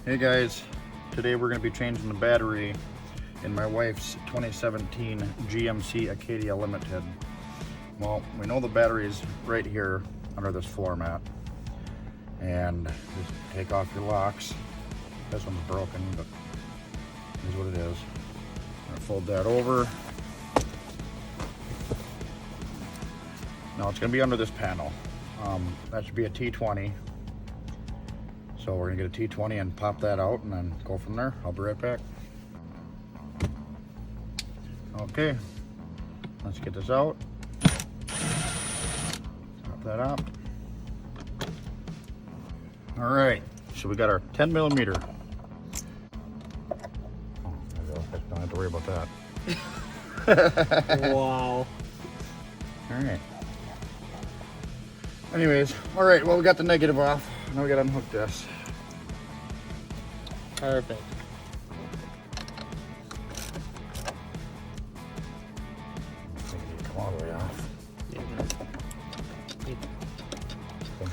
Hey guys, today we're going to be changing the battery in my wife's 2017 GMC Acadia Limited. Well, we know the battery is right here under this floor mat. And just take off your locks. This one's broken, but here's what it is. I'm going to fold that over. Now it's going to be under this panel. That should be a T20. So we're gonna get a T20 and pop that out and then go from there. I'll be right back. Okay, let's get this out. Pop that up. All right, so we got our 10 millimeter. Oh, there we go. Don't have to worry about that. Wow. All right. Anyways, all right, well, we got the negative off. Now we gotta unhook this. Perfect. I think it can come all the way off. Yeah, Think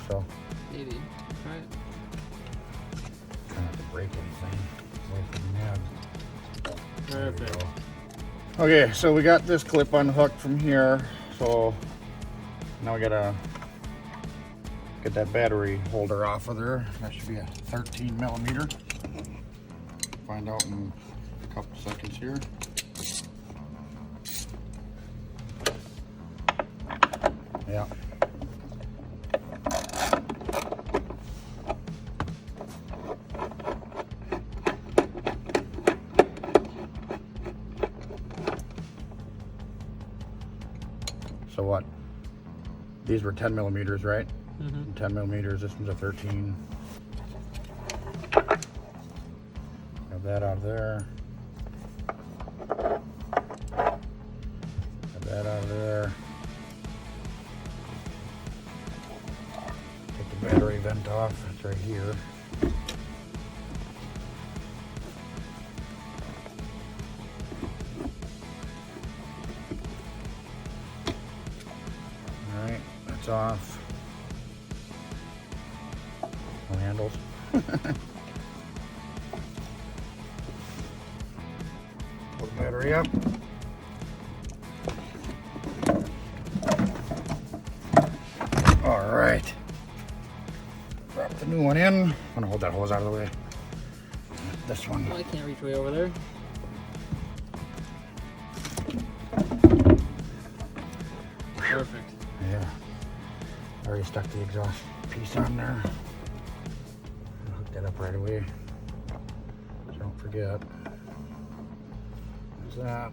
so? maybe. Right. Trying not to break anything away from the head. There we Perfect. go. Okay, so we got this clip unhooked from here. So now we gotta get that battery holder off of there. That should be a 13 millimeter. Find out in a couple seconds here. Yeah. So what? These were 10 millimeters, right? Mm-hmm. 10 millimeters, this one's a 13. Have that out of there. Have that out of there. Take the battery vent off, it's right here. All right, that's off. No handles. Pull the battery up. All right. Drop the new one in. I'm gonna hold that hose out of the way. This one. Oh, I can't reach way over there. Perfect. Yeah. Already stuck the exhaust piece on there. I'll hook that up right away. So don't forget. There's that.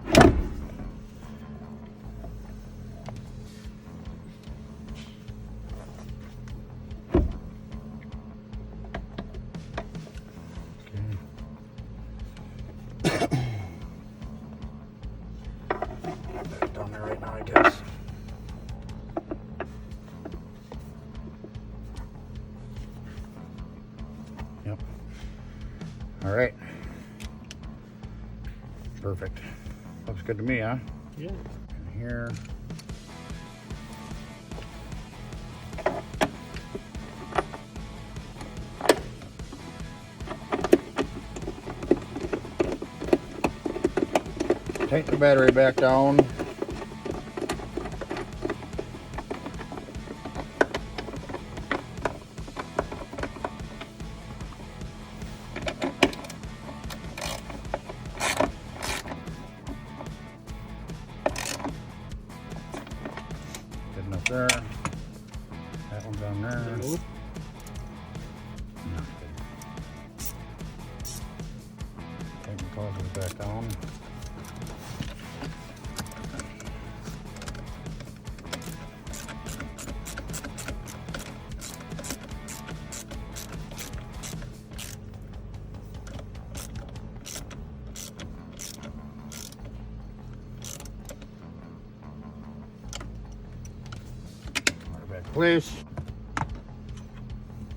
That's down there right now, I guess. Yep. All right. Perfect. Looks good to me, huh? Yeah. And here. Take the battery back down. Good enough there. That one's on there. Move. No, good. Take the closers back down. Back in place.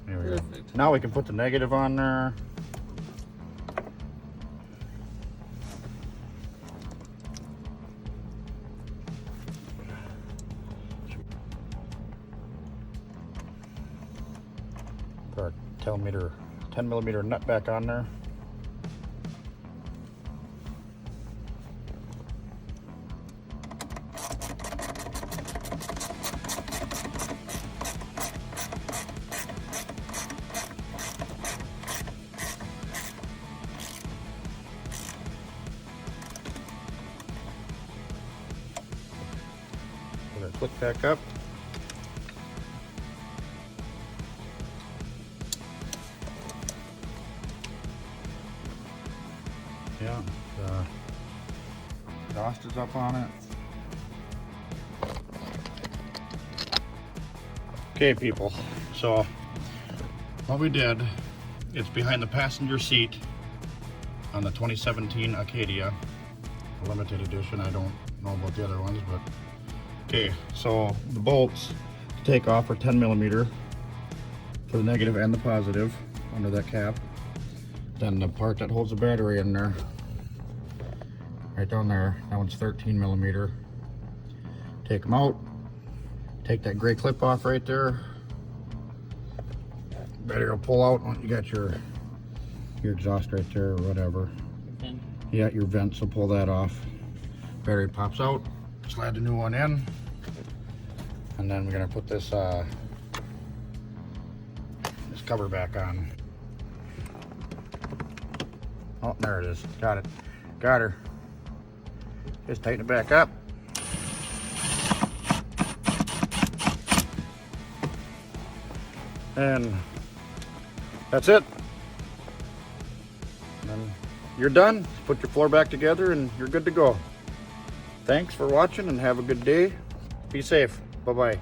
There we go. Perfect. Now we can put the negative on there. Put our 10mm nut back on there. Put it click back up. Yeah, the exhaust is up on it. Okay, people, so what we did, it's behind the passenger seat on the 2017 Acadia, limited edition. I don't know about the other ones, but okay, so the bolts to take off are 10mm for the negative and the positive under that cap. Then the part that holds the battery in there, right down there, that one's 13mm. Take them out. Take that gray clip off right there. Battery will pull out. You got your exhaust right there or whatever. Vent. Yeah, your vents will pull that off. Battery pops out. Slide the new one in. And then we're gonna put this cover back on. Oh, there it is. Got it. Got her. Just tighten it back up. And that's it. And then you're done. Put your floor back together and you're good to go. Thanks for watching and have a good day. Be safe. Bye-bye.